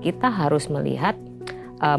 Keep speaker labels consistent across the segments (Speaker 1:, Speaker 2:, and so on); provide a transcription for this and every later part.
Speaker 1: kita harus melihat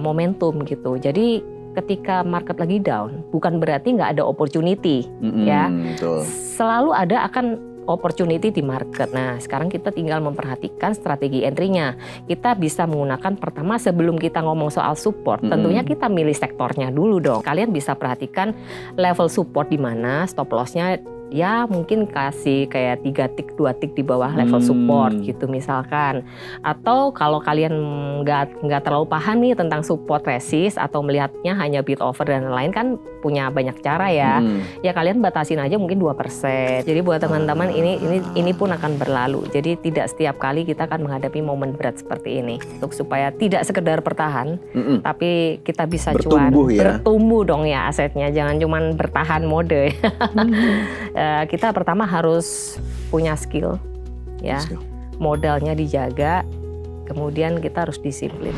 Speaker 1: momentum gitu. Jadi ketika market lagi down, bukan berarti nggak ada opportunity, ya.
Speaker 2: Betul.
Speaker 1: Selalu ada akan opportunity di market. Nah, sekarang kita tinggal memperhatikan strategi entry-nya. Kita bisa menggunakan pertama sebelum kita ngomong soal support, tentunya kita milih sektornya dulu dong. Kalian bisa perhatikan level support di mana, stop loss-nya ya mungkin kasih kayak 3 tick, 2 tick di bawah level support gitu misalkan. Atau kalau kalian nggak terlalu paham nih tentang support resist atau melihatnya hanya bid over dan lain-lain kan punya banyak cara ya. Ya kalian batasin aja mungkin 2%. Jadi buat teman-teman ini pun akan berlalu. Jadi tidak setiap kali kita akan menghadapi momen berat seperti ini. Untuk supaya tidak sekedar bertahan, tapi kita bisa
Speaker 2: bertumbuh,
Speaker 1: cuan,
Speaker 2: ya?
Speaker 1: bertumbuh dong ya asetnya. Jangan cuman bertahan mode. Kita pertama harus punya skill, ya, modalnya dijaga, kemudian kita harus disiplin.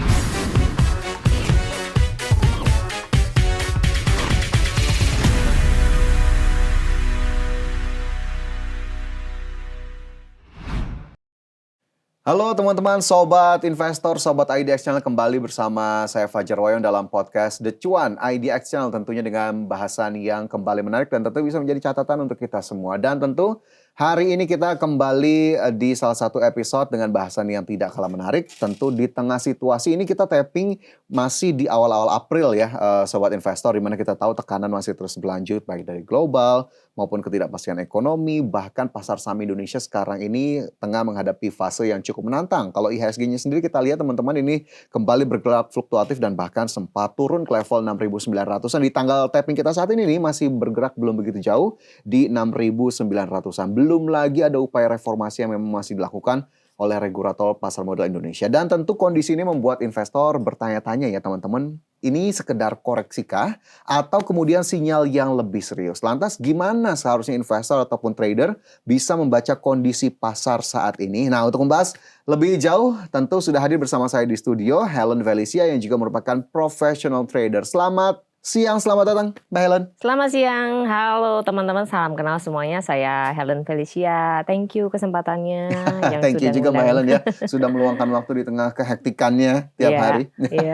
Speaker 2: Halo teman-teman, sobat investor, sobat IDX Channel, kembali bersama saya Fajar Wayon dalam podcast The Cuan IDX Channel, tentunya dengan bahasan yang kembali menarik dan tentu bisa menjadi catatan untuk kita semua. Dan tentu hari ini kita kembali di salah satu episode dengan bahasan yang tidak kalah menarik. Tentu di tengah situasi ini kita tapping masih di awal-awal April ya, sobat investor, di mana kita tahu tekanan masih terus berlanjut baik dari global maupun ketidakpastian ekonomi, bahkan pasar saham Indonesia sekarang ini tengah menghadapi fase yang cukup menantang. Kalau IHSG-nya sendiri kita lihat teman-teman ini kembali bergerak fluktuatif dan bahkan sempat turun ke level 6.900-an. Di tanggal tapping kita saat ini nih masih bergerak belum begitu jauh di 6.900-an. Belum lagi ada upaya reformasi yang memang masih dilakukan oleh regulator pasar modal Indonesia. Dan tentu kondisi ini membuat investor bertanya-tanya ya teman-teman, ini sekedar koreksikah atau kemudian sinyal yang lebih serius? Lantas gimana seharusnya investor ataupun trader bisa membaca kondisi pasar saat ini? Nah, untuk membahas lebih jauh tentu sudah hadir bersama saya di studio Helen Felicia yang juga merupakan professional trader. Selamat siang, selamat datang Mbak Helen.
Speaker 1: Selamat siang, halo teman-teman, salam kenal semuanya. Saya Helen Felicia. Thank you kesempatannya. Yang
Speaker 2: Thank you
Speaker 1: sudah
Speaker 2: juga Mbak Helen ya,
Speaker 1: ngundang.
Speaker 2: sudah meluangkan waktu di tengah kehektikannya tiap hari.
Speaker 1: Iya.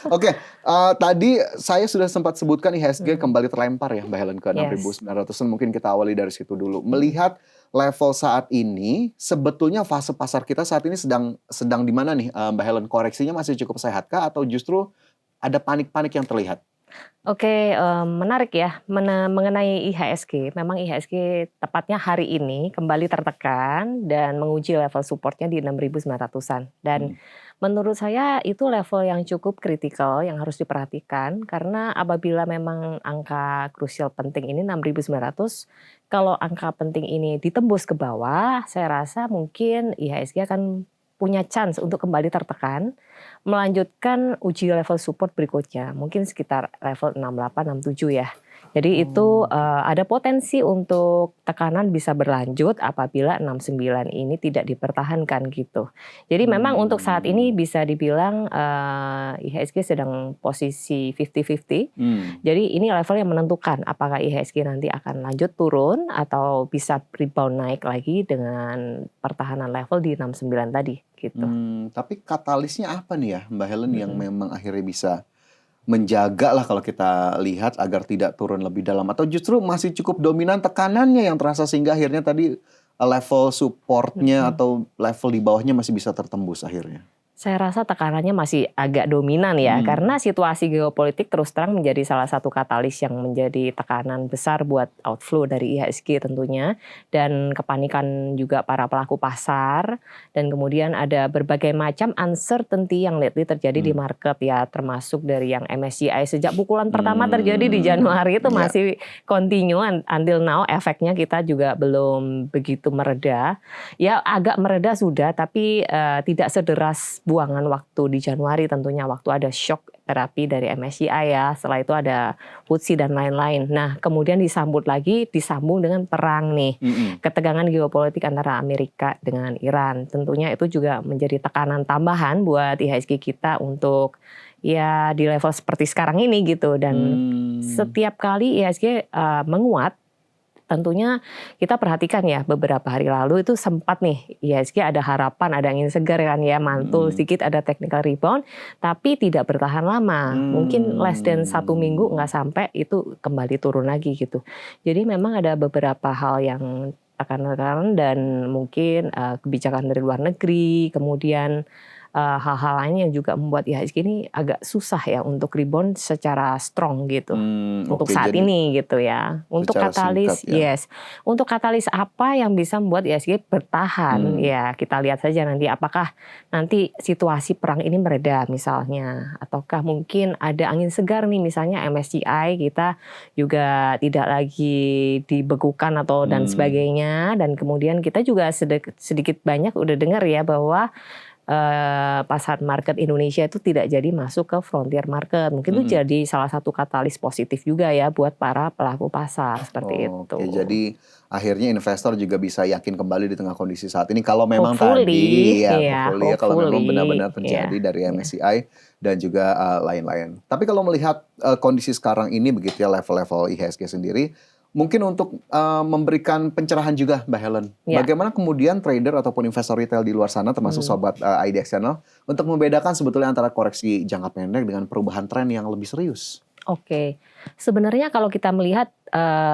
Speaker 2: Oke, tadi saya sudah sempat sebutkan IHSG kembali terlempar ya Mbak Helen ke 6.900-an. Mungkin kita awali dari situ dulu. Melihat level saat ini, sebetulnya fase pasar kita saat ini sedang di mana nih Mbak Helen? Koreksinya masih cukup sehatkah atau justru ada panik-panik yang terlihat?
Speaker 1: Oke, menarik ya mengenai IHSG. Memang IHSG tepatnya hari ini kembali tertekan dan menguji level supportnya di 6.900-an. Dan menurut saya itu level yang cukup kritikal yang harus diperhatikan karena apabila memang angka krusial penting ini 6.900, kalau angka penting ini ditembus ke bawah, saya rasa mungkin IHSG akan punya chance untuk kembali tertekan, melanjutkan uji level support berikutnya, mungkin sekitar level 68, 67 ya. Jadi itu ada potensi untuk tekanan bisa berlanjut apabila 69 ini tidak dipertahankan gitu. Jadi memang untuk saat ini bisa dibilang IHSG sedang posisi 50-50. Jadi ini level yang menentukan apakah IHSG nanti akan lanjut turun atau bisa rebound naik lagi dengan pertahanan level di 69 tadi gitu.
Speaker 2: Tapi katalisnya apa nih ya Mbak Helen yang memang akhirnya bisa menjaga lah kalau kita lihat agar tidak turun lebih dalam, atau justru masih cukup dominan tekanannya yang terasa sehingga akhirnya tadi level supportnya atau level di bawahnya masih bisa tertembus akhirnya?
Speaker 1: Saya rasa tekanannya masih agak dominan ya, karena situasi geopolitik terus terang menjadi salah satu katalis yang menjadi tekanan besar buat outflow dari IHSG tentunya, dan kepanikan juga para pelaku pasar, dan kemudian ada berbagai macam uncertainty yang lately terjadi di market ya, termasuk dari yang MSCI sejak pukulan pertama terjadi di Januari itu masih continue until now, efeknya kita juga belum begitu mereda. Ya agak mereda sudah, tapi tidak sederas buangan waktu di Januari tentunya, waktu ada shock terapi dari MSCI ya, setelah itu ada FTSE dan lain-lain. Nah kemudian disambung dengan perang nih, ketegangan geopolitik antara Amerika dengan Iran, tentunya itu juga menjadi tekanan tambahan buat IHSG kita untuk ya di level seperti sekarang ini gitu. Dan setiap kali IHSG menguat, tentunya kita perhatikan ya beberapa hari lalu itu sempat nih IHSG ada harapan, ada angin segar kan ya, mantul sedikit, ada technical rebound, tapi tidak bertahan lama. Mungkin less than 1 minggu nggak sampai itu kembali turun lagi gitu. Jadi memang ada beberapa hal yang tekanan dan mungkin kebijakan dari luar negeri, kemudian hal-hal lain yang juga membuat IHSG ini agak susah ya untuk rebound secara strong gitu. Untuk saat ini gitu ya. Untuk katalis, yes. Untuk katalis apa yang bisa membuat IHSG bertahan? Ya kita lihat saja nanti apakah nanti situasi perang ini mereda misalnya, ataukah mungkin ada angin segar nih misalnya MSCI kita juga tidak lagi dibekukan atau dan sebagainya, dan kemudian kita juga sedikit banyak udah dengar ya bahwa pasar market Indonesia itu tidak jadi masuk ke frontier market. Mungkin itu jadi salah satu katalis positif juga ya buat para pelaku pasar seperti itu.
Speaker 2: Oke, jadi akhirnya investor juga bisa yakin kembali di tengah kondisi saat ini kalau memang
Speaker 1: hopefully,
Speaker 2: kalau memang benar-benar terjadi dari MSCI dan juga lain-lain. Tapi kalau melihat kondisi sekarang ini begitu ya, level-level IHSG sendiri, mungkin untuk memberikan pencerahan juga Mbak Helen, bagaimana kemudian trader ataupun investor retail di luar sana termasuk sobat IDX Channel untuk membedakan sebetulnya antara koreksi jangka pendek dengan perubahan tren yang lebih serius?
Speaker 1: Oke, sebenarnya kalau kita melihat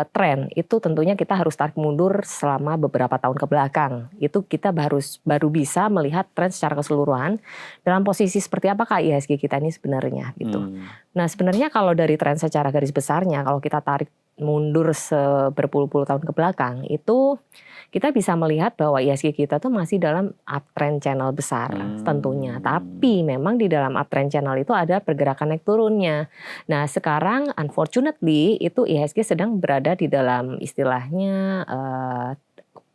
Speaker 1: tren itu tentunya kita harus tarik mundur selama beberapa tahun ke belakang. Itu kita baru bisa melihat tren secara keseluruhan dalam posisi seperti apakah IHSG kita ini sebenarnya gitu. Nah sebenarnya kalau dari tren secara garis besarnya kalau kita tarik mundur berpuluh-puluh tahun ke belakang itu kita bisa melihat bahwa IHSG kita tuh masih dalam uptrend channel besar tentunya. Tapi memang di dalam uptrend channel itu ada pergerakan naik turunnya. Nah sekarang unfortunately itu IHSG sedang berada di dalam istilahnya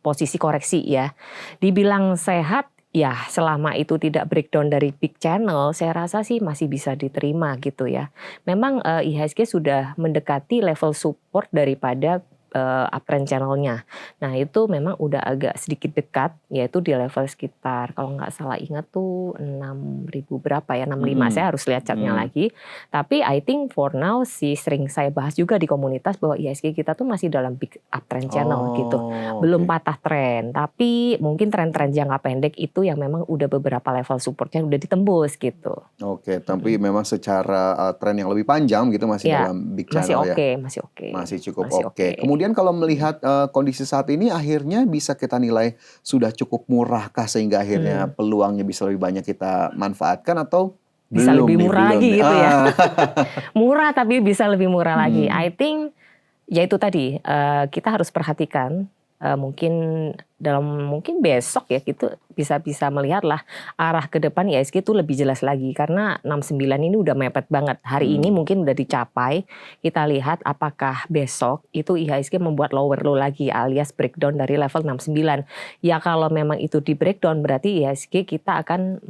Speaker 1: posisi koreksi ya. Dibilang sehat ya selama itu tidak breakdown dari big channel, saya rasa sih masih bisa diterima gitu ya. Memang IHSG sudah mendekati level support daripada uptrend channelnya. Nah itu memang udah agak sedikit dekat, yaitu di level sekitar kalau nggak salah ingat tuh 6.000 berapa ya, 65. Saya harus lihat chartnya lagi. Tapi I think for now sering saya bahas juga di komunitas bahwa IHSG kita tuh masih dalam big uptrend channel gitu. Belum patah tren, tapi mungkin tren-tren jangka pendek itu yang memang udah beberapa level supportnya udah ditembus gitu.
Speaker 2: Oke, tapi memang secara tren yang lebih panjang gitu masih dalam big channel
Speaker 1: masih oke.
Speaker 2: Masih cukup oke. Kemudian kalau melihat kondisi saat ini akhirnya bisa kita nilai sudah cukup murahkah sehingga akhirnya peluangnya bisa lebih banyak kita manfaatkan atau
Speaker 1: bisa lebih murah lagi gitu ya. Murah tapi bisa lebih murah lagi. I think ya itu tadi kita harus perhatikan mungkin besok ya gitu bisa melihat lah arah ke depan IHSG itu lebih jelas lagi karena 69 ini udah mepet banget. Hari ini mungkin udah dicapai. Kita lihat apakah besok itu IHSG membuat lower low lagi alias breakdown dari level 69. Ya kalau memang itu di breakdown berarti IHSG kita akan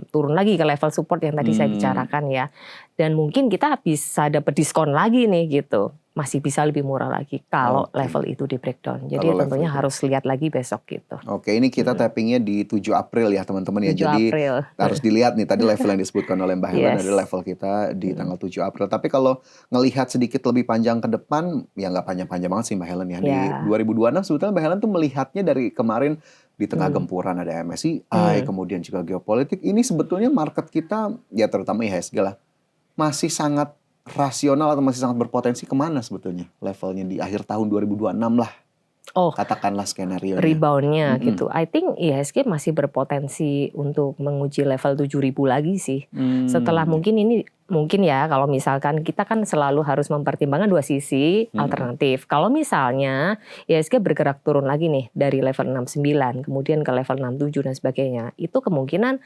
Speaker 1: turun lagi ke level support yang tadi saya bicarakan ya. Dan mungkin kita bisa dapat diskon lagi nih gitu. Masih bisa lebih murah lagi kalau level itu di breakdown. Jadi tentunya harus lihat lagi besok gitu.
Speaker 2: Oke, ini kita tappingnya di 7 April ya teman-teman ya. Jadi harus dilihat nih tadi level yang disebutkan oleh Mbak Helen ada level kita di tanggal 7 April. Tapi kalau ngelihat sedikit lebih panjang ke depan, ya nggak panjang-panjang banget sih Mbak Helen ya. Di 2026 sebetulnya Mbak Helen tuh melihatnya dari kemarin di tengah gempuran ada MSCI, kemudian juga geopolitik. Ini sebetulnya market kita ya terutama IHSG lah masih sangat rasional atau masih sangat berpotensi kemana sebetulnya levelnya di akhir tahun 2026 lah. Katakanlah skenario
Speaker 1: reboundnya gitu. I think IHSG masih berpotensi untuk menguji level 7.000 lagi sih. Setelah mungkin ya kalau misalkan kita kan selalu harus mempertimbangkan dua sisi alternatif. Kalau misalnya IHSG bergerak turun lagi nih dari level 69 kemudian ke level 67 dan sebagainya. Itu kemungkinan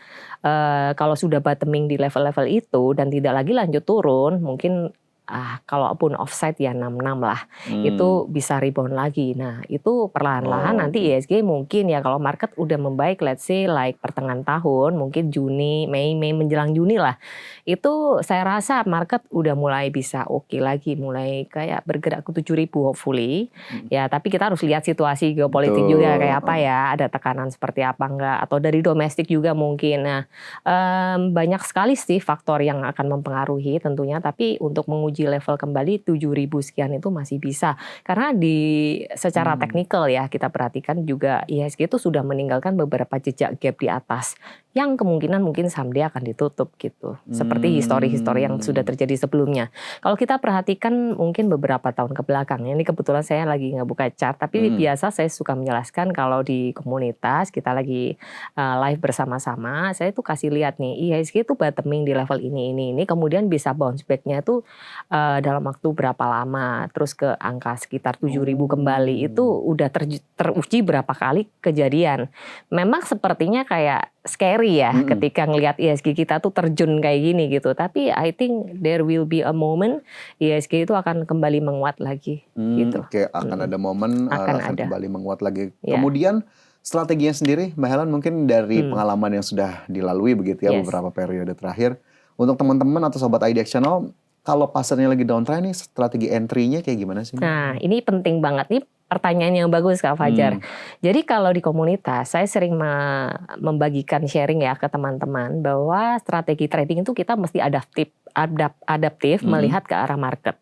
Speaker 1: kalau sudah bottoming di level-level itu dan tidak lagi lanjut turun mungkin kalaupun offside ya 66 lah, itu bisa rebound lagi. Nah itu perlahan-lahan nanti IHSG mungkin ya kalau market udah membaik, let's say like pertengahan tahun, mungkin Juni, Mei menjelang Juni lah, itu saya rasa market udah mulai bisa oke lagi, mulai kayak bergerak ke 7.000 hopefully. Ya tapi kita harus lihat situasi geopolitik juga kayak apa ya, ada tekanan seperti apa enggak, atau dari domestik juga mungkin. Nah banyak sekali sih faktor yang akan mempengaruhi tentunya, tapi untuk menguji menguji level kembali 7.000 sekian itu masih bisa. Karena secara teknikal ya kita perhatikan juga IHSG itu sudah meninggalkan beberapa jejak gap di atas yang kemungkinan mungkin someday akan ditutup gitu. Seperti histori-histori yang sudah terjadi sebelumnya. Kalau kita perhatikan mungkin beberapa tahun ke belakang, ini kebetulan saya lagi nggak buka chart, tapi biasa saya suka menjelaskan kalau di komunitas kita lagi live bersama-sama, saya tuh kasih lihat nih IHSG itu bottoming di level ini, kemudian bisa bounce back-nya tuh dalam waktu berapa lama, terus ke angka sekitar 7.000 kembali itu udah teruji berapa kali kejadian. Memang sepertinya kayak scary ya ketika ngelihat IHSG kita tuh terjun kayak gini gitu. Tapi I think there will be a moment IHSG itu akan kembali menguat lagi gitu.
Speaker 2: Oke, akan ada momen akan kembali menguat lagi.
Speaker 1: Ya.
Speaker 2: Kemudian strateginya sendiri Mbak Helen mungkin dari pengalaman yang sudah dilalui begitu ya beberapa periode terakhir. Untuk teman-teman atau sobat IDX Channel, kalau pasarnya lagi downtrend nih strategi entry-nya kayak gimana sih?
Speaker 1: Nah, ini penting banget nih. Pertanyaan yang bagus Kak Fajar. Jadi kalau di komunitas saya sering membagikan sharing ya ke teman-teman bahwa strategi trading itu kita mesti adaptif melihat ke arah market.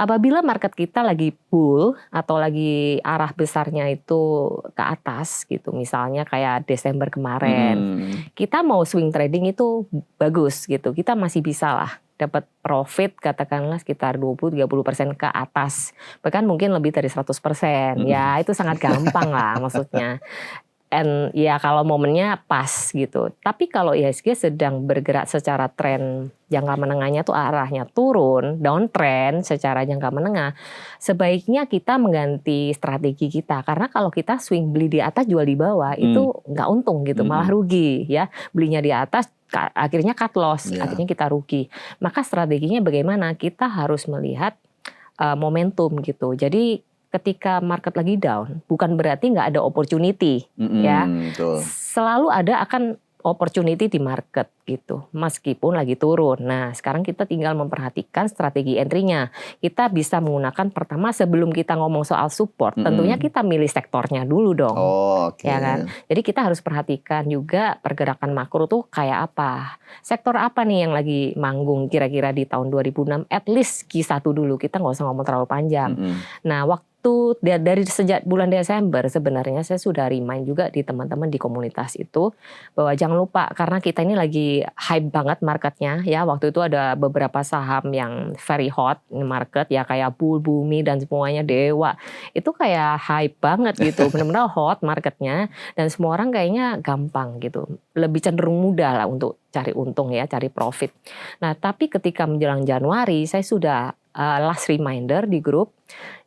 Speaker 1: Apabila market kita lagi bull atau lagi arah besarnya itu ke atas gitu, misalnya kayak Desember kemarin, kita mau swing trading itu bagus gitu, kita masih bisa lah dapat profit katakanlah sekitar 20-30% ke atas, bahkan mungkin lebih dari 100%. Ya itu sangat gampang lah maksudnya. And ya kalau momennya pas gitu. Tapi kalau IHSG sedang bergerak secara tren jangka menengahnya tuh arahnya turun, downtrend secara jangka menengah, sebaiknya kita mengganti strategi kita. Karena kalau kita swing beli di atas jual di bawah itu nggak untung gitu, malah rugi ya. Belinya di atas akhirnya cut loss, akhirnya kita rugi. Maka strateginya bagaimana? Kita harus melihat momentum gitu. Jadi ketika market lagi down, bukan berarti nggak ada opportunity, ya. Betul. Selalu ada akan opportunity di market gitu, meskipun lagi turun. Nah, sekarang kita tinggal memperhatikan strategi entry-nya. Kita bisa menggunakan pertama sebelum kita ngomong soal support, tentunya kita milih sektornya dulu dong, ya kan. Jadi kita harus perhatikan juga pergerakan makro tuh kayak apa, sektor apa nih yang lagi manggung kira-kira di tahun 2006, at least Q1 dulu, kita nggak usah ngomong terlalu panjang. Nah, dari sejak bulan Desember sebenarnya saya sudah remind juga di teman-teman di komunitas itu bahwa jangan lupa karena kita ini lagi hype banget marketnya ya, waktu itu ada beberapa saham yang very hot in market ya kayak Bumi dan semuanya Dewa itu kayak hype banget gitu, benar-benar hot marketnya dan semua orang kayaknya gampang gitu, lebih cenderung mudah lah untuk cari untung ya, cari profit. Nah tapi ketika menjelang Januari saya sudah last reminder di grup,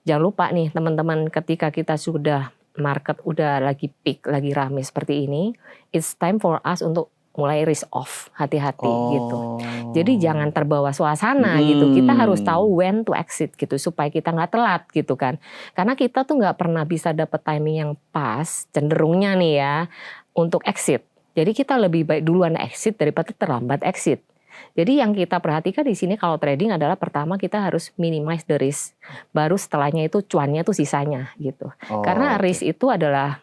Speaker 1: jangan lupa nih teman-teman ketika kita sudah market udah lagi peak, lagi rame seperti ini, it's time for us untuk mulai risk off, hati-hati gitu. Jadi jangan terbawa suasana gitu, kita harus tahu when to exit gitu supaya kita nggak telat gitu kan. Karena kita tuh nggak pernah bisa dapet timing yang pas, cenderungnya nih ya, untuk exit. Jadi kita lebih baik duluan exit daripada terlambat exit. Jadi yang kita perhatikan di sini kalau trading adalah pertama kita harus minimize the risk, baru setelahnya itu cuannya tuh sisanya gitu. Karena risk itu adalah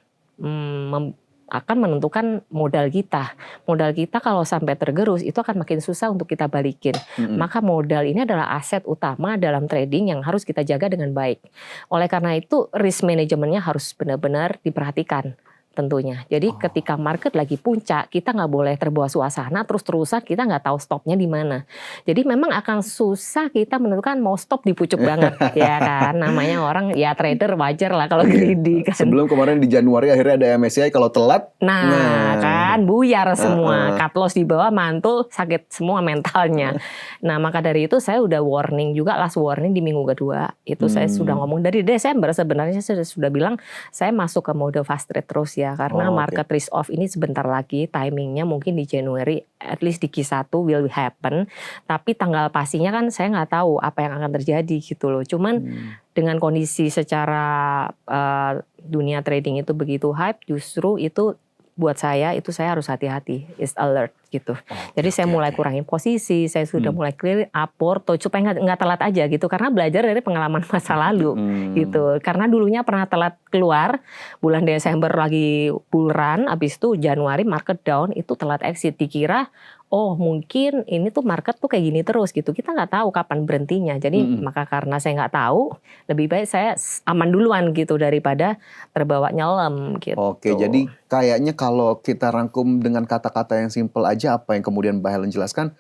Speaker 1: akan menentukan modal kita. Modal kita kalau sampai tergerus itu akan makin susah untuk kita balikin. Maka modal ini adalah aset utama dalam trading yang harus kita jaga dengan baik. Oleh karena itu risk manajemennya harus benar-benar diperhatikan. Tentunya. Jadi ketika market lagi puncak, kita nggak boleh terbawa suasana terus-terusan kita nggak tahu stopnya di mana. Jadi memang akan susah kita menentukan mau stop di pucuk banget, ya kan. Namanya orang ya trader wajar lah kalau greedy kan.
Speaker 2: Sebelum kemarin di Januari akhirnya ada MSCI kalau telat.
Speaker 1: Nah kan buyar semua, cut loss di bawah mantul sakit semua mentalnya. Nah maka dari itu saya udah warning juga, last warning di minggu kedua itu saya sudah ngomong dari Desember sebenarnya saya sudah bilang saya masuk ke mode fast trade terus ya karena market risk off ini sebentar lagi timingnya mungkin di Januari at least di Q1 will happen, tapi tanggal pastinya kan saya nggak tahu apa yang akan terjadi gitu loh. Cuman dengan kondisi secara dunia trading itu begitu hype, justru itu buat saya itu saya harus hati-hati, is alert gitu. Jadi saya mulai kurangin posisi, saya sudah mulai clear up porto supaya nggak telat aja gitu. Karena belajar dari pengalaman masa lalu gitu. Karena dulunya pernah telat keluar bulan Desember lagi bull run, abis itu Januari market down itu telat exit. Dikira oh mungkin ini tuh market tuh kayak gini terus gitu. Kita nggak tahu kapan berhentinya. Jadi maka karena saya nggak tahu, lebih baik saya aman duluan gitu daripada terbawa nyelam gitu.
Speaker 2: Oke, jadi kayaknya kalau kita rangkum dengan kata-kata yang simple aja apa yang kemudian Mbak Helen jelaskan,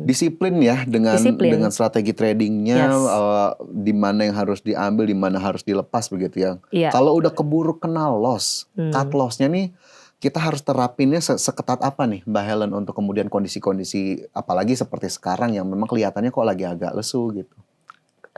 Speaker 2: disiplin ya dengan strategi tradingnya,
Speaker 1: Yes.
Speaker 2: di mana yang harus diambil, di mana harus dilepas begitu ya.
Speaker 1: Iya.
Speaker 2: Kalau udah keburu kena loss, cut lossnya nih kita harus terapinnya seketat apa nih Mbak Helen untuk kemudian kondisi-kondisi apalagi seperti sekarang yang memang kelihatannya kok lagi agak lesu gitu.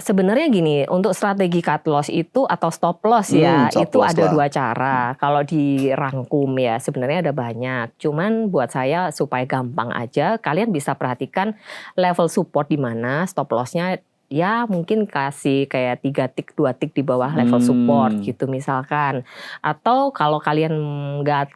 Speaker 1: Sebenarnya gini, untuk strategi cut loss itu atau stop loss ya,
Speaker 2: Stop
Speaker 1: itu
Speaker 2: loss
Speaker 1: ada
Speaker 2: lah.
Speaker 1: 2 cara. Kalau dirangkum ya, sebenarnya ada banyak. Cuman buat saya supaya gampang aja, kalian bisa perhatikan level support di mana, stop lossnya ya mungkin kasih kayak 3 tick, 2 tick di bawah level support gitu misalkan. Atau kalau kalian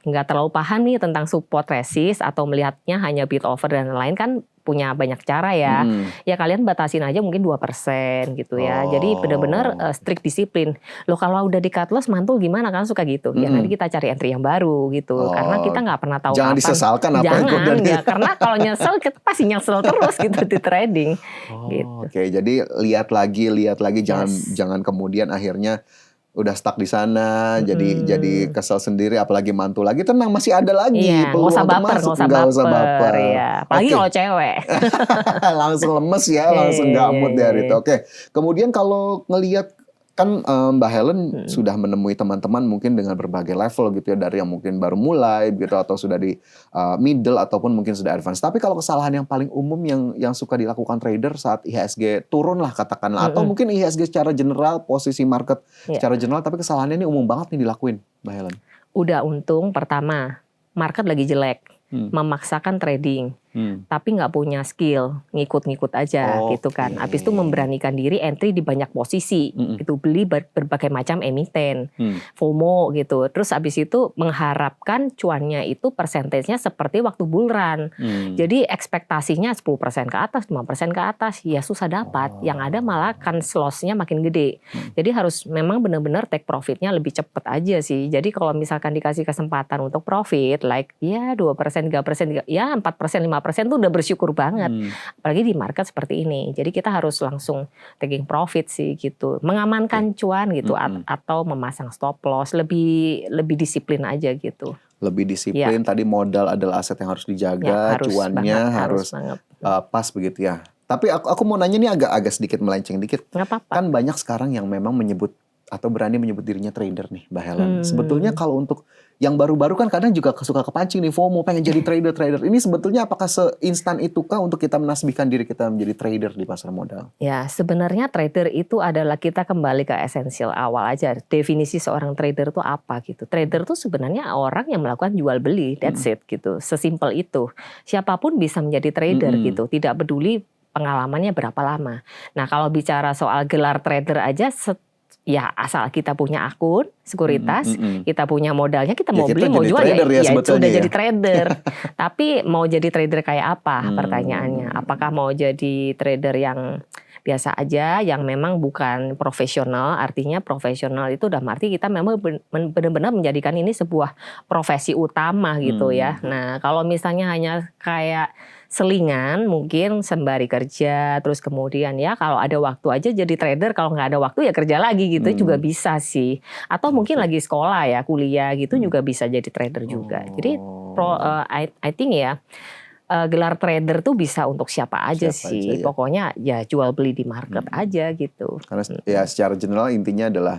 Speaker 1: nggak terlalu paham nih tentang support resist atau melihatnya hanya bid over dan lain kan punya banyak cara ya. Ya kalian batasin aja mungkin 2% gitu ya. Jadi benar-benar strict disiplin. Loh kalau udah di cut loss mantul gimana kan suka gitu. Ya nanti kita cari entry yang baru gitu. Karena kita nggak pernah tahu
Speaker 2: Jangan
Speaker 1: kapan.
Speaker 2: disesalkan apa yang
Speaker 1: Jangan ya. Karena kalau nyesel kita pasti nyesel terus gitu di trading. Gitu.
Speaker 2: Oke, jadi lihat lagi jangan kemudian akhirnya udah stuck di sana, jadi kesel sendiri, apalagi mantul lagi, tenang masih ada lagi peluang untuk masuk, nggak usah baper.
Speaker 1: Ya. Apalagi kalau cewek.
Speaker 2: Langsung lemes ya, langsung nggak mood dari itu. Oke, kemudian kalau ngelihat kan Mbak Helen sudah menemui teman-teman mungkin dengan berbagai level gitu ya, dari yang mungkin baru mulai gitu atau sudah di middle ataupun mungkin sudah advance. Tapi kalau kesalahan yang paling umum yang suka dilakukan trader saat IHSG turun lah katakanlah, atau mungkin IHSG secara general, posisi market secara general, tapi kesalahannya ini umum banget nih dilakuin Mbak Helen.
Speaker 1: Udah untung pertama, market lagi jelek, memaksakan trading. Tapi nggak punya skill, ngikut-ngikut aja gitu kan. Habis itu memberanikan diri entry di banyak posisi, itu beli berbagai macam emiten, FOMO gitu. Terus habis itu mengharapkan cuannya itu persentasenya seperti waktu bull run. Jadi ekspektasinya 10% ke atas, 5% ke atas, ya susah dapat. Yang ada malah kan loss-nya makin gede. Jadi harus memang benar-benar take profitnya lebih cepat aja sih. Jadi kalau misalkan dikasih kesempatan untuk profit, like ya 2%, 3%, ya 4%, 5% tuh udah bersyukur banget. Apalagi di market seperti ini. Jadi kita harus langsung taking profit sih gitu. Mengamankan cuan gitu atau memasang stop loss, lebih disiplin aja gitu.
Speaker 2: Lebih disiplin, tadi modal adalah aset yang harus dijaga, cuannya harus pas begitu ya. Tapi aku mau nanya nih agak sedikit melenceng dikit.
Speaker 1: Nggak apa-apa.
Speaker 2: Kan banyak sekarang yang memang menyebut atau berani menyebut dirinya trader nih Mbak Helen. Sebetulnya kalau untuk yang baru-baru kan kadang juga suka kepancing nih FOMO pengen jadi trader. Ini sebetulnya apakah seinstan itukah untuk kita menasbihkan diri kita menjadi trader di pasar modal?
Speaker 1: Ya sebenarnya trader itu adalah kita kembali ke esensial awal aja. Definisi seorang trader itu apa gitu. Trader itu sebenarnya orang yang melakukan jual beli, that's it gitu. Sesimpel itu. Siapapun bisa menjadi trader gitu. Tidak peduli pengalamannya berapa lama. Nah kalau bicara soal gelar trader aja ya asal kita punya akun sekuritas, kita punya modalnya, kita mau beli mau jual ya sudah jadi trader. Tapi mau jadi trader kayak apa pertanyaannya? Apakah mau jadi trader yang biasa aja, yang memang bukan profesional? Artinya profesional itu udah arti kita memang benar-benar menjadikan ini sebuah profesi utama gitu ya. Nah kalau misalnya hanya kayak selingan mungkin sembari kerja, terus kemudian ya kalau ada waktu aja jadi trader, kalau nggak ada waktu ya kerja lagi gitu juga bisa sih. Atau mungkin lagi sekolah ya, kuliah gitu juga bisa jadi trader juga. Jadi I think ya gelar trader tuh bisa untuk siapa aja sih. Pokoknya ya jual beli di market aja gitu.
Speaker 2: Karena ya secara general intinya adalah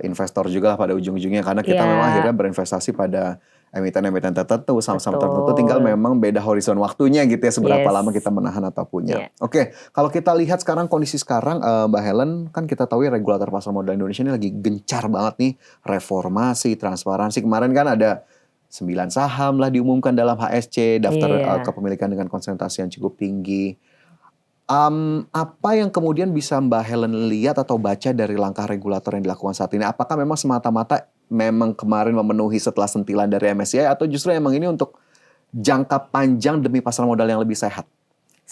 Speaker 2: investor juga pada ujung-ujungnya, karena kita memang akhirnya berinvestasi pada emiten-emiten tertentu, saham-saham tertentu, tinggal memang beda horizon waktunya gitu ya, seberapa lama kita menahan atau punya. Oke, kalau kita lihat sekarang kondisi sekarang Mbak Helen, kan kita tahu ya regulator pasar modal Indonesia ini lagi gencar banget nih reformasi, transparansi. Kemarin kan ada 9 saham lah diumumkan dalam HSC, daftar kepemilikan dengan konsentrasi yang cukup tinggi. Apa yang kemudian bisa Mbak Helen lihat atau baca dari langkah regulator yang dilakukan saat ini? Apakah memang semata-mata memang kemarin memenuhi setelah sentilan dari MSCI, atau justru emang ini untuk jangka panjang demi pasar modal yang lebih sehat?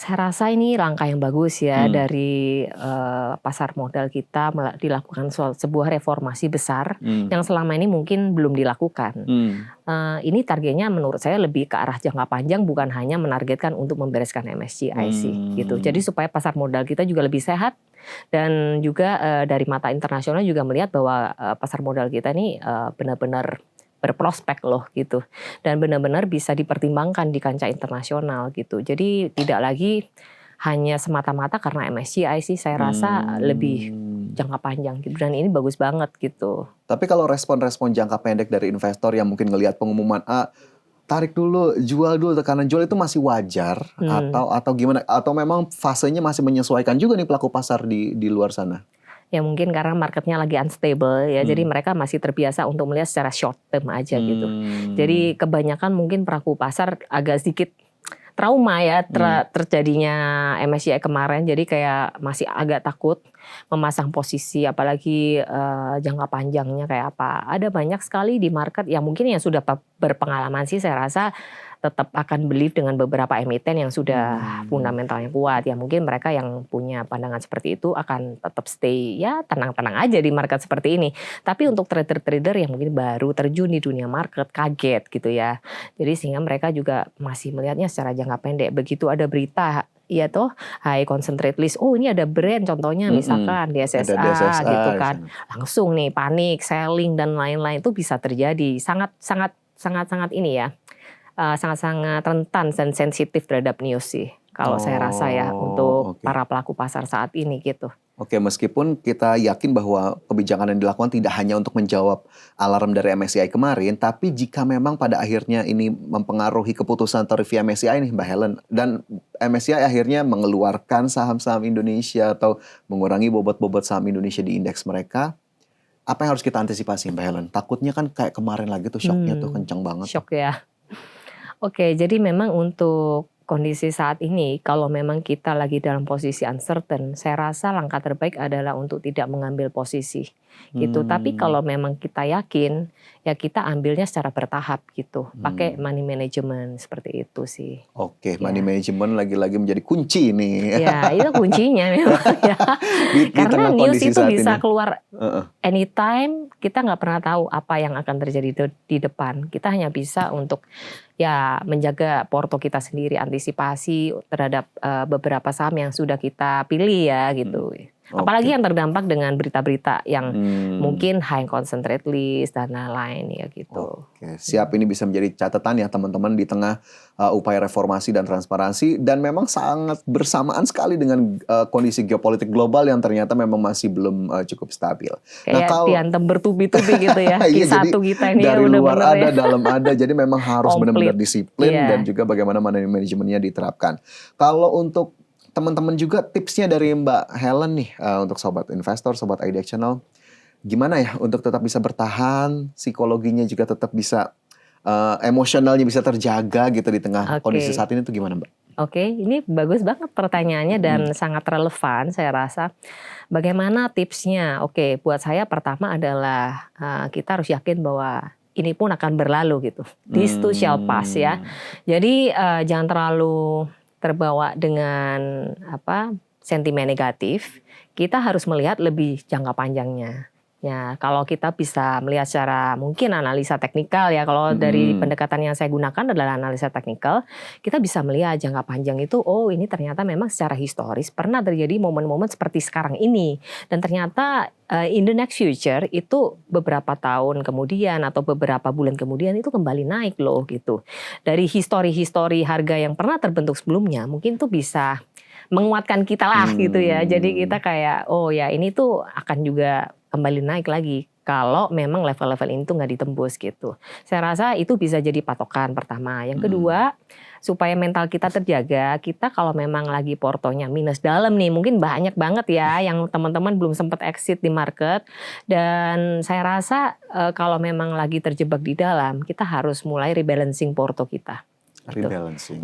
Speaker 1: Saya rasa ini langkah yang bagus ya dari pasar modal kita dilakukan sebuah reformasi besar yang selama ini mungkin belum dilakukan. Ini targetnya menurut saya lebih ke arah jangka panjang, bukan hanya menargetkan untuk membereskan MSCI sih gitu. Jadi supaya pasar modal kita juga lebih sehat dan juga dari mata internasional juga melihat bahwa pasar modal kita ini benar-benar berprospek loh gitu, dan benar-benar bisa dipertimbangkan di kancah internasional gitu. Jadi tidak lagi hanya semata-mata karena MSCI sih, saya rasa lebih jangka panjang gitu, dan ini bagus banget gitu.
Speaker 2: Tapi kalau respon-respon jangka pendek dari investor yang mungkin ngelihat pengumuman tarik dulu, jual dulu, tekanan jual itu masih wajar atau gimana? Atau memang fasenya masih menyesuaikan juga nih pelaku pasar di luar sana?
Speaker 1: Ya mungkin karena marketnya lagi unstable ya, jadi mereka masih terbiasa untuk melihat secara short term aja gitu. Jadi kebanyakan mungkin pelaku pasar agak sedikit trauma ya terjadinya MSCI kemarin, jadi kayak masih agak takut memasang posisi, apalagi jangka panjangnya kayak apa. Ada banyak sekali di market yang mungkin yang sudah berpengalaman sih, saya rasa tetap akan believe dengan beberapa emiten yang sudah fundamentalnya kuat. Ya mungkin mereka yang punya pandangan seperti itu akan tetap stay ya tenang-tenang aja di market seperti ini. Tapi untuk trader-trader yang mungkin baru terjun di dunia market kaget gitu ya. Jadi sehingga mereka juga masih melihatnya secara jangka pendek. Begitu ada berita iya toh high concentrate list, oh ini ada brand contohnya misalkan DSSA gitu kan, langsung nih panik, selling dan lain-lain, itu bisa terjadi. Sangat ini ya, sangat-sangat rentan dan sensitif terhadap news sih kalau saya rasa ya untuk para pelaku pasar saat ini gitu.
Speaker 2: Oke, meskipun kita yakin bahwa kebijakan yang dilakukan tidak hanya untuk menjawab alarm dari MSCI kemarin, tapi jika memang pada akhirnya ini mempengaruhi keputusan atau review MSCI nih Mbak Helen, dan MSCI akhirnya mengeluarkan saham-saham Indonesia atau mengurangi bobot-bobot saham Indonesia di indeks mereka, apa yang harus kita antisipasi Mbak Helen? Takutnya kan kayak kemarin lagi tuh shocknya tuh kencang banget.
Speaker 1: Shock ya. Oke, jadi memang untuk kondisi saat ini, kalau memang kita lagi dalam posisi uncertain, saya rasa langkah terbaik adalah untuk tidak mengambil posisi gitu. Tapi kalau memang kita yakin, ya kita ambilnya secara bertahap gitu. Pakai money management seperti itu sih.
Speaker 2: Oke, money management lagi-lagi menjadi kunci nih.
Speaker 1: Ya, itu kuncinya memang ya. Karena news itu bisa keluar anytime, kita nggak pernah tahu apa yang akan terjadi di depan. Kita hanya bisa untuk ya menjaga porto kita sendiri, antisipasi terhadap beberapa saham yang sudah kita pilih ya gitu. Apalagi yang terdampak dengan berita-berita yang mungkin high concentrate list dan lain-lain ya gitu.
Speaker 2: Oke, siap, ini bisa menjadi catatan ya teman-teman di tengah upaya reformasi dan transparansi, dan memang sangat bersamaan sekali dengan kondisi geopolitik global yang ternyata memang masih belum cukup stabil.
Speaker 1: Kayak diantem bertubi-tubi gitu ya. Satu kita ini
Speaker 2: dari
Speaker 1: ya
Speaker 2: luar ada,
Speaker 1: ya.
Speaker 2: dalam ada. Jadi memang harus benar-benar disiplin dan juga bagaimana manajemennya diterapkan. Kalau untuk teman-teman juga tipsnya dari Mbak Helen nih untuk sobat investor, sobat ID Channel, gimana ya untuk tetap bisa bertahan, psikologinya juga tetap bisa emosionalnya bisa terjaga gitu di tengah kondisi saat ini, tuh gimana Mbak?
Speaker 1: Oke, ini bagus banget pertanyaannya dan sangat relevan saya rasa. Bagaimana tipsnya? Oke, buat saya pertama adalah kita harus yakin bahwa ini pun akan berlalu gitu. This too shall pass ya. Jadi jangan terlalu terbawa dengan sentimen negatif. Kita harus melihat lebih jangka panjangnya. Ya, kalau kita bisa melihat secara mungkin analisa teknikal ya, kalau dari pendekatan yang saya gunakan adalah analisa teknikal, kita bisa melihat jangka panjang itu, oh ini ternyata memang secara historis pernah terjadi momen-momen seperti sekarang ini. Dan ternyata in the next future itu beberapa tahun kemudian atau beberapa bulan kemudian itu kembali naik loh gitu. Dari histori-histori harga yang pernah terbentuk sebelumnya, mungkin tuh bisa menguatkan kita lah gitu ya. Jadi kita kayak, oh ya ini tuh akan juga kembali naik lagi kalau memang level-level ini tuh nggak ditembus gitu. Saya rasa itu bisa jadi patokan pertama. Yang kedua, supaya mental kita terjaga, kita kalau memang lagi portonya minus dalam nih, mungkin banyak banget ya yang teman-teman belum sempat exit di market. Dan saya rasa kalau memang lagi terjebak di dalam, kita harus mulai rebalancing porto kita. Gitu.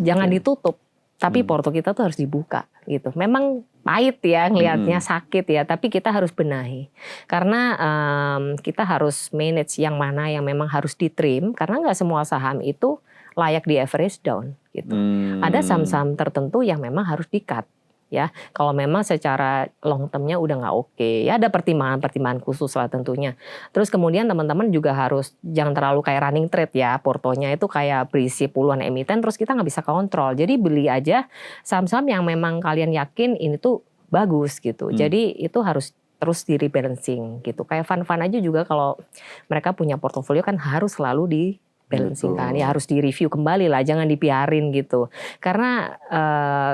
Speaker 1: Jangan ditutup. Tapi porto kita tuh harus dibuka gitu. Memang pahit ya ngelihatnya, sakit ya, tapi kita harus benahi. Karena kita harus manage yang mana yang memang harus di-trim, karena nggak semua saham itu layak di average down gitu. Ada saham-saham tertentu yang memang harus di-cut. Ya, kalau memang secara long termnya udah nggak oke, ya ada pertimbangan-pertimbangan khusus lah tentunya. Terus kemudian teman-teman juga harus jangan terlalu kayak running trade ya, portonya itu kayak berisi puluhan emiten, terus kita nggak bisa kontrol. Jadi beli aja saham-saham yang memang kalian yakin ini tuh bagus gitu. Jadi itu harus terus di rebalancing gitu. Kayak fund-fund aja juga kalau mereka punya portofolio kan harus selalu di balancing kan, ya harus direview kembali lah, jangan dibiarin gitu. Karena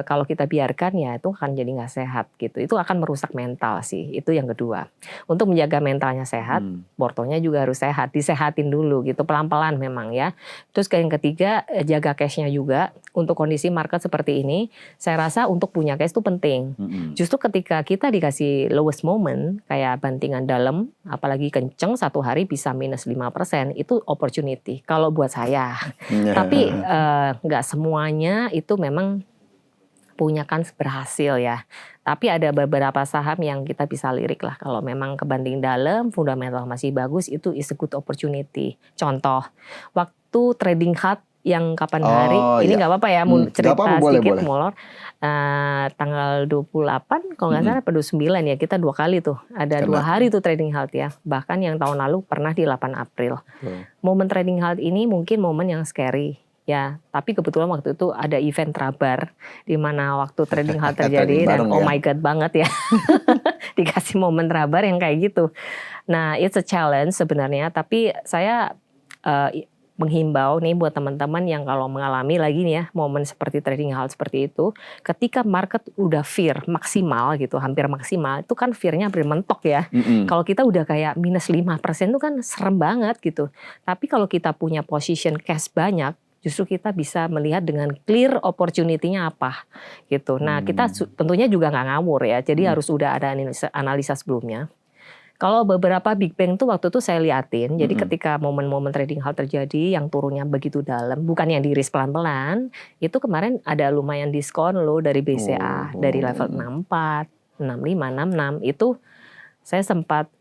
Speaker 1: kalau kita biarkan ya itu akan jadi nggak sehat gitu. Itu akan merusak mental sih. Itu yang kedua. Untuk menjaga mentalnya sehat, portonya juga harus sehat, disehatin dulu gitu pelan-pelan memang ya. Terus yang ketiga jaga cashnya juga. Untuk kondisi market seperti ini, saya rasa untuk punya cash itu penting. Justru ketika kita dikasih lowest moment kayak bantingan dalam, apalagi kenceng satu hari bisa minus 5%, itu opportunity. Kalau buat saya, tapi nggak semuanya itu memang punya kans berhasil ya. Tapi ada beberapa saham yang kita bisa lirik lah. Kalau memang kebanding dalam, fundamental masih bagus, itu is a good opportunity. Contoh, waktu trading hard yang kapan hari, ini nggak apa-apa ya, cerita sedikit molor. Tanggal 28 kalau nggak salah pada 29 ya, kita 2 kali tuh. Ada 2 hari tuh trading halt ya. Bahkan yang tahun lalu pernah di 8 April. Momen trading halt ini mungkin momen yang scary. Ya, tapi kebetulan waktu itu ada event Trabar di mana waktu trading halt terjadi dan oh my god banget ya. Dikasih momen Trabar yang kayak gitu. Nah, it's a challenge sebenarnya, tapi saya menghimbau nih buat teman-teman yang kalau mengalami lagi nih ya momen seperti trading halt seperti itu, ketika market udah fear maksimal gitu, hampir maksimal, itu kan fear-nya hampir mentok ya. Kalau kita udah kayak minus 5% itu kan serem banget gitu. Tapi kalau kita punya position cash banyak, justru kita bisa melihat dengan clear opportunity-nya apa gitu. Nah, kita tentunya juga nggak ngawur ya, jadi harus udah ada analisa sebelumnya. Kalau beberapa big bang tuh waktu itu saya liatin, jadi ketika momen-momen trading halt terjadi yang turunnya begitu dalam, bukan yang di-risk pelan-pelan, itu kemarin ada lumayan diskon loh dari BCA, dari level 64, 65, 66, itu saya sempat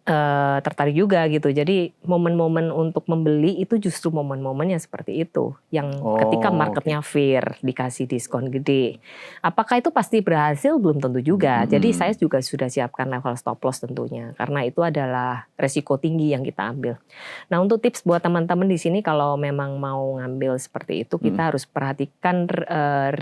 Speaker 1: tertarik juga gitu. Jadi momen-momen untuk membeli itu justru momen-momen yang seperti itu. Yang ketika marketnya fair, dikasih diskon gede. Apakah itu pasti berhasil? Belum tentu juga. Jadi saya juga sudah siapkan level stop loss tentunya. Karena itu adalah resiko tinggi yang kita ambil. Nah, untuk tips buat teman-teman di sini kalau memang mau ngambil seperti itu, kita harus perhatikan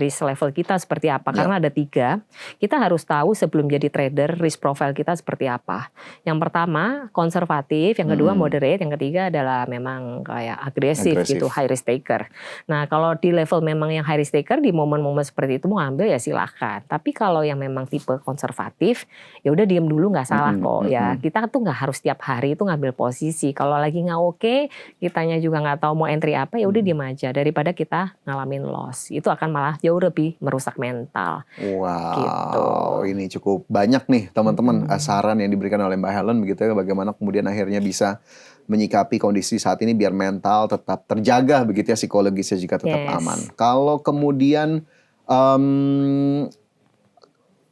Speaker 1: risk level kita seperti apa. Karena ada 3. Kita harus tahu sebelum jadi trader risk profile kita seperti apa. Yang pertama konservatif, yang kedua moderate, yang ketiga adalah memang kayak agresif gitu, high risk taker. Nah, kalau di level memang yang high risk taker di momen-momen seperti itu mau ambil ya silahkan. Tapi kalau yang memang tipe konservatif, ya udah diem dulu nggak salah kok ya. Kita tuh nggak harus tiap hari itu ngambil posisi. Kalau lagi nggak oke, kitanya juga nggak tahu mau entry apa, ya udah diem aja daripada kita ngalamin loss. Itu akan malah jauh lebih merusak mental.
Speaker 2: Wow,
Speaker 1: gitu.
Speaker 2: Ini cukup banyak nih teman-teman saran yang diberikan oleh Mbak Helen begitu ya, bagaimana kemudian akhirnya bisa menyikapi kondisi saat ini biar mental tetap terjaga begitu ya, psikologisnya juga tetap aman. Kalau kemudian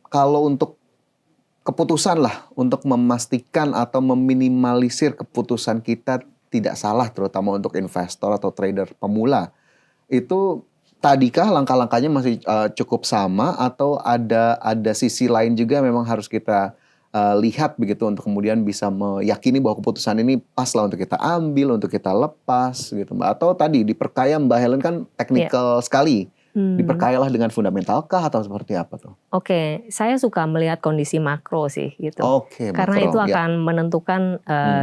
Speaker 2: kalau untuk keputusan lah untuk memastikan atau meminimalisir keputusan kita tidak salah, terutama untuk investor atau trader pemula, itu tadikah langkah-langkahnya masih cukup sama atau ada sisi lain juga memang harus kita lihat begitu untuk kemudian bisa meyakini bahwa keputusan ini pas lah untuk kita ambil, untuk kita lepas gitu Mbak? Atau tadi diperkaya Mbak Helen kan teknikal sekali, diperkayalah dengan fundamental kah atau seperti apa tuh?
Speaker 1: Oke, saya suka melihat kondisi makro sih gitu. Karena
Speaker 2: makro,
Speaker 1: itu akan menentukan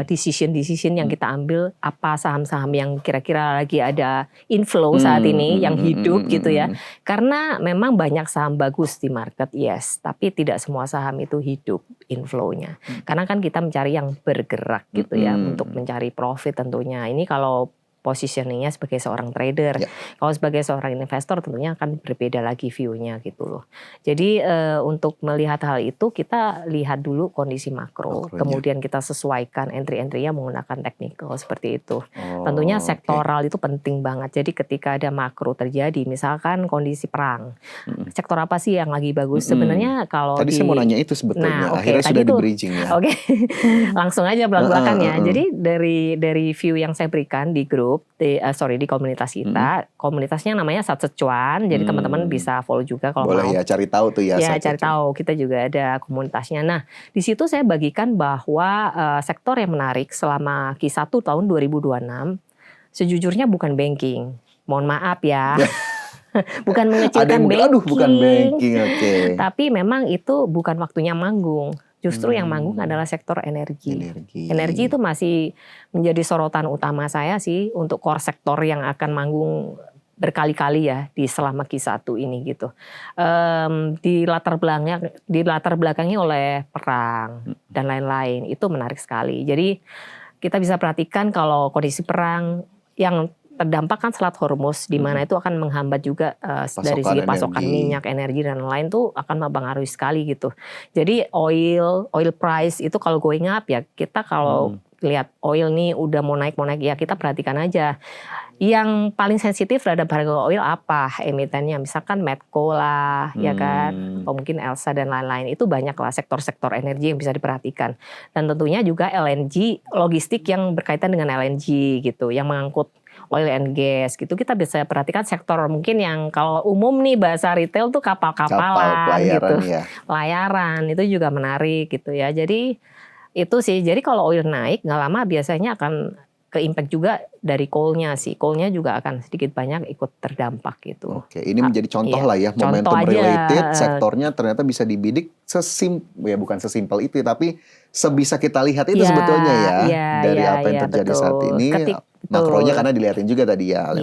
Speaker 1: decision yang kita ambil, apa saham-saham yang kira-kira lagi ada inflow saat ini yang hidup gitu ya. Karena memang banyak saham bagus di market, yes, tapi tidak semua saham itu hidup inflow-nya. Karena kan kita mencari yang bergerak gitu ya untuk mencari profit tentunya. Ini kalau positioningnya sebagai seorang trader. Kalau sebagai seorang investor tentunya akan berbeda lagi view-nya gitu loh. Jadi untuk melihat hal itu kita lihat dulu kondisi makro. Kemudian kita sesuaikan entry-entry-nya menggunakan technical seperti itu. Tentunya sektoral itu penting banget. Jadi ketika ada makro terjadi, misalkan kondisi perang. Sektor apa sih yang lagi bagus? Sebenarnya kalau
Speaker 2: tadi saya mau nanya itu sebetulnya. Akhirnya sudah di-bridging ya.
Speaker 1: Langsung aja belak-belakan ya. Jadi dari view yang saya berikan di grup, grup di komunitas kita. Komunitasnya namanya Satsecuan. Jadi teman-teman bisa follow juga kalau
Speaker 2: boleh
Speaker 1: mau.
Speaker 2: ya, cari tahu tuh ya.
Speaker 1: Ya, cari tahu. Kita juga ada komunitasnya. Nah, di situ saya bagikan bahwa sektor yang menarik selama Q1 tahun 2026 sejujurnya bukan banking. Mohon maaf ya. Bukan mengecilkan banking.
Speaker 2: Aduh, bukan banking, oke.
Speaker 1: Tapi memang itu bukan waktunya manggung. Justru yang manggung adalah sektor energi. Energi itu masih menjadi sorotan utama saya sih untuk core sektor yang akan manggung berkali-kali ya di selama Q1 ini gitu. Di latar belakangnya oleh perang dan lain-lain. Itu menarik sekali. Jadi kita bisa perhatikan kalau kondisi perang yang terdampak kan Selat Hormuz, di mana itu akan menghambat juga dari segi pasokan minyak, energi dan lain tuh akan mempengaruhi sekali gitu. Jadi oil price itu kalau going up ya, kita kalau lihat oil nih udah mau naik ya kita perhatikan aja. Yang paling sensitif terhadap harga oil apa emitennya, misalkan Medco lah, ya kan, atau mungkin Elsa dan lain-lain. Itu banyak lah sektor-sektor energi yang bisa diperhatikan. Dan tentunya juga LNG, logistik yang berkaitan dengan LNG gitu, yang mengangkut oil and gas gitu. Kita bisa perhatikan sektor mungkin yang kalau umum nih bahasa retail tuh kapal-kapalan gitu.
Speaker 2: Ya.
Speaker 1: Pelayaran itu juga menarik gitu ya. Jadi itu sih. Jadi kalau oil naik nggak lama biasanya akan ke impact juga dari coal-nya sih. Coal-nya juga akan sedikit banyak ikut terdampak gitu.
Speaker 2: Oke, ini menjadi contoh lah ya, momentum related sektornya ternyata bisa dibidik bukan sesimpel itu, tapi sebisa kita lihat itu sebetulnya ya, dari apa yang terjadi saat ini. Makronya karena dilihatin juga tadi ya.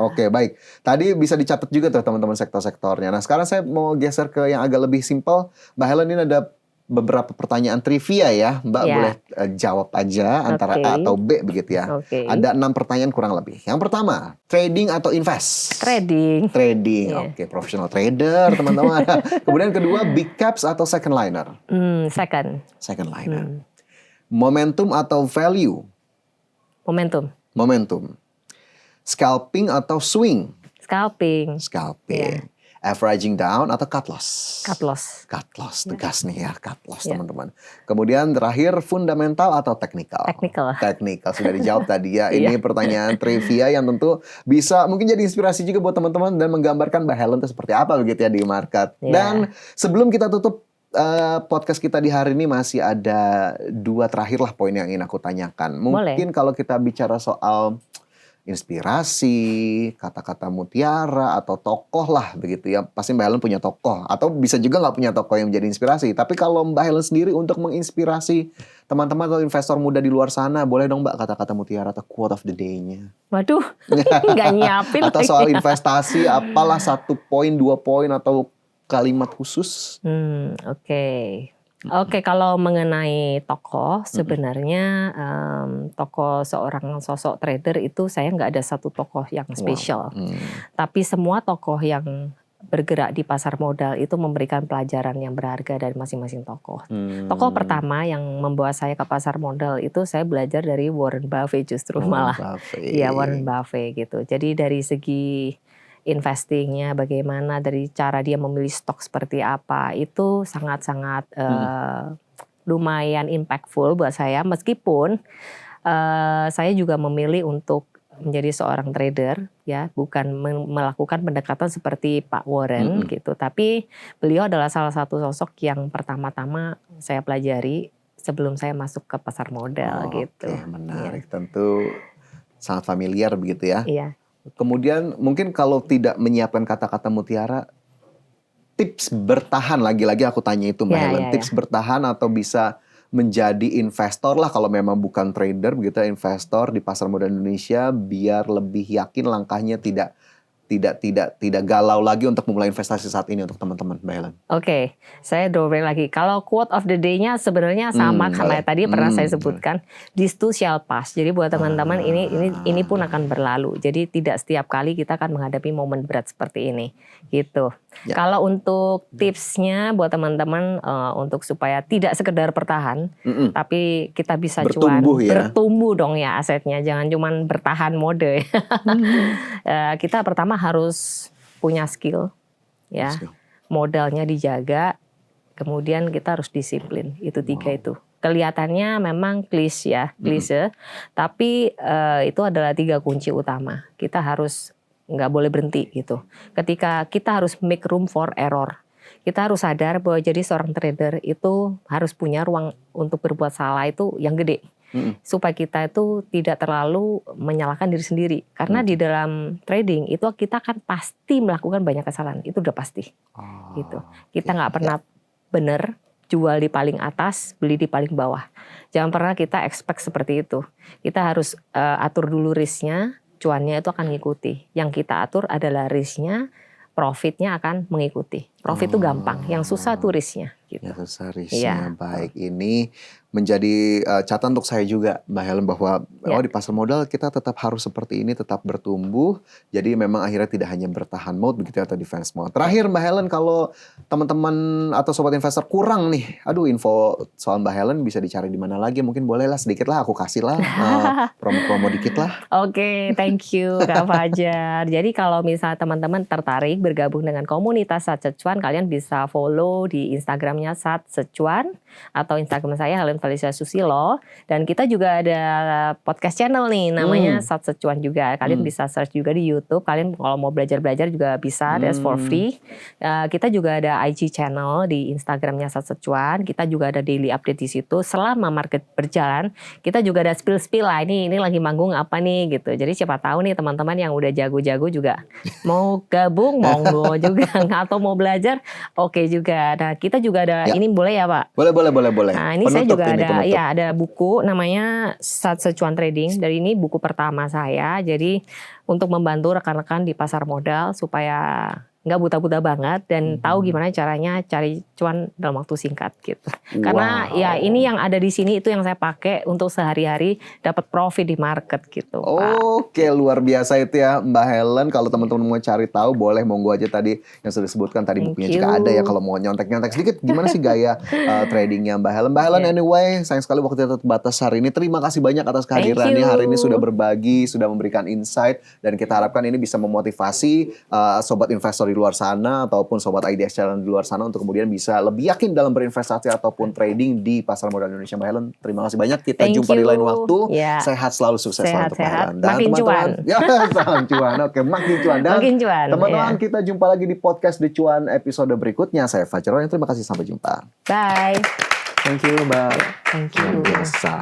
Speaker 2: Oke, baik. Tadi bisa dicatat juga tuh teman-teman sektor-sektornya. Nah, sekarang saya mau geser ke yang agak lebih simpel. Mbak Helen, ini ada beberapa pertanyaan trivia ya. Mbak boleh jawab aja antara A atau B begitu ya. Ada 6 pertanyaan kurang lebih. Yang pertama, trading atau invest?
Speaker 1: Trading.
Speaker 2: Oke, professional trader teman-teman. Kemudian kedua, big caps atau second liner?
Speaker 1: Second
Speaker 2: liner. Momentum atau value?
Speaker 1: Momentum.
Speaker 2: Scalping atau swing?
Speaker 1: Scalping.
Speaker 2: Averaging down atau cut loss?
Speaker 1: Cut loss.
Speaker 2: Tegas nih ya, cut loss teman-teman. Kemudian terakhir, fundamental atau technical? Technical, sudah dijawab tadi ya. Ini pertanyaan trivia yang tentu bisa mungkin jadi inspirasi juga buat teman-teman dan menggambarkan Mbak Helen itu seperti apa begitu ya di market. Dan sebelum kita tutup podcast kita di hari ini, masih ada 2 terakhir lah poin yang ingin aku tanyakan. Mungkin kalau kita bicara soal inspirasi, kata-kata mutiara atau tokoh lah begitu ya. Pasti Mbak Helen punya tokoh, atau bisa juga nggak punya tokoh yang menjadi inspirasi. Tapi kalau Mbak Helen sendiri untuk menginspirasi teman-teman atau investor muda di luar sana, boleh dong Mbak kata-kata mutiara atau quote of the day-nya.
Speaker 1: Waduh, nggak nyiapin.
Speaker 2: Atau soal investasi, apalah 1 poin, 2 poin atau kalimat khusus.
Speaker 1: Oke, kalau mengenai tokoh, sebenarnya tokoh seorang sosok trader itu saya nggak ada satu tokoh yang spesial. Tapi semua tokoh yang bergerak di pasar modal itu memberikan pelajaran yang berharga dari masing-masing tokoh. Tokoh pertama yang membawa saya ke pasar modal itu saya belajar dari Warren Buffett justru malah. Iya, Warren Buffett gitu. Jadi dari segi investingnya bagaimana, dari cara dia memilih stok seperti apa, itu sangat-sangat lumayan impactful buat saya, meskipun saya juga memilih untuk menjadi seorang trader ya, bukan melakukan pendekatan seperti Pak Warren gitu, tapi beliau adalah salah satu sosok yang pertama-tama saya pelajari sebelum saya masuk ke pasar modal gitu.
Speaker 2: Menarik, tentu sangat familiar begitu ya.
Speaker 1: Iya.
Speaker 2: Kemudian mungkin kalau tidak menyiapkan kata-kata mutiara, tips bertahan, lagi-lagi aku tanya itu Mbak Helen, tips bertahan atau bisa menjadi investor lah kalau memang bukan trader begitu, investor di pasar modal Indonesia biar lebih yakin langkahnya tidak galau lagi untuk memulai investasi saat ini untuk teman-teman Mbak Helen. Oke,
Speaker 1: saya dobel lagi. Kalau quote of the day-nya sebenarnya sama karena tadi pernah saya sebutkan, this too shall pass. Jadi buat teman-teman ini pun akan berlalu. Jadi tidak setiap kali kita akan menghadapi momen berat seperti ini, gitu. Kalau untuk tipsnya buat teman-teman untuk supaya tidak sekedar bertahan, tapi kita bisa bertumbuh dong ya asetnya. Jangan cuma bertahan mode. Kita pertama harus punya skill, ya, modalnya dijaga, kemudian kita harus disiplin. Itu 3 itu. kelihatannya memang klise, tapi itu adalah 3 kunci utama. Kita harus nggak boleh berhenti gitu. Ketika kita harus make room for error. Kita harus sadar bahwa jadi seorang trader itu harus punya ruang untuk berbuat salah itu yang gede. Supaya kita itu tidak terlalu menyalahkan diri sendiri. Karena di dalam trading itu kita akan pasti melakukan banyak kesalahan. Itu udah pasti. Gitu. Kita nggak pernah benar jual di paling atas, beli di paling bawah. Jangan pernah kita expect seperti itu. Kita harus atur dulu risknya, cuannya itu akan mengikuti. Yang kita atur adalah risknya, profitnya akan mengikuti. Profit itu gampang, yang susah tuh risknya. Gitu.
Speaker 2: Yang susah risknya, baik. Ini menjadi catatan untuk saya juga, Mbak Helen, bahwa di pasar modal kita tetap harus seperti ini, tetap bertumbuh. Jadi memang akhirnya tidak hanya bertahan mode begitu atau defense mode. Terakhir Mbak Helen, kalau teman-teman atau sobat investor kurang nih, info soal Mbak Helen bisa dicari di mana lagi? Mungkin bolehlah sedikit lah, aku kasih lah promo-promo dikit lah.
Speaker 1: Oke, thank you Kak Fajar. Jadi kalau misalnya teman-teman tertarik bergabung dengan komunitas Sat Secuan, kalian bisa follow di Instagramnya Sat Secuan atau Instagram saya Helen Felicia Susilo, dan kita juga ada podcast channel nih namanya Sat Secuan juga. Kalian bisa search juga di YouTube. Kalian kalau mau belajar-belajar juga bisa, that's for free. Kita juga ada IG channel di Instagramnya Sat Secuan. Kita juga ada daily update di situ. Selama market berjalan, kita juga ada spill lah. Ini lagi manggung apa nih gitu. Jadi siapa tahu nih teman-teman yang udah jago-jago juga mau gabung, monggo juga, atau mau belajar, oke juga. Nah kita juga ada ini boleh ya Pak?
Speaker 2: Boleh.
Speaker 1: Nah ini saya juga ada buku namanya Sat Secuan Trading. Dari ini buku pertama saya. Jadi untuk membantu rekan-rekan di pasar modal supaya nggak buta-buta banget dan tahu gimana caranya cari cuan dalam waktu singkat gitu. Karena ya ini yang ada di sini itu yang saya pakai untuk sehari-hari dapat profit di market gitu.
Speaker 2: Oke, luar biasa itu ya Mbak Helen. Kalau teman-teman mau cari tahu boleh monggo aja tadi yang sudah disebutkan tadi bukunya juga ada ya. Kalau mau nyontek-nyontek sedikit gimana sih gaya tradingnya Mbak Helen. Mbak Helen anyway, sayang sekali waktu terbatas hari ini. Terima kasih banyak atas kehadirannya hari ini, sudah berbagi, sudah memberikan insight, dan kita harapkan ini bisa memotivasi sobat investor di luar sana ataupun sobat IDX Channel di luar sana untuk kemudian bisa lebih yakin dalam berinvestasi ataupun trading di pasar modal Indonesia. Mbak Helen, terima kasih banyak. Kita jumpa di lain waktu. Sehat selalu, sukses selalu untuk Mbak Helen. Dan
Speaker 1: makin
Speaker 2: teman-teman, salam cuan. Oke, makin cuan. Dan teman-teman, kita jumpa lagi di podcast The Cuan episode berikutnya. Saya Fajar Royan, terima kasih, sampai jumpa.
Speaker 1: Bye.
Speaker 2: Thank you Mbak.
Speaker 1: Thank you.
Speaker 2: Biasa.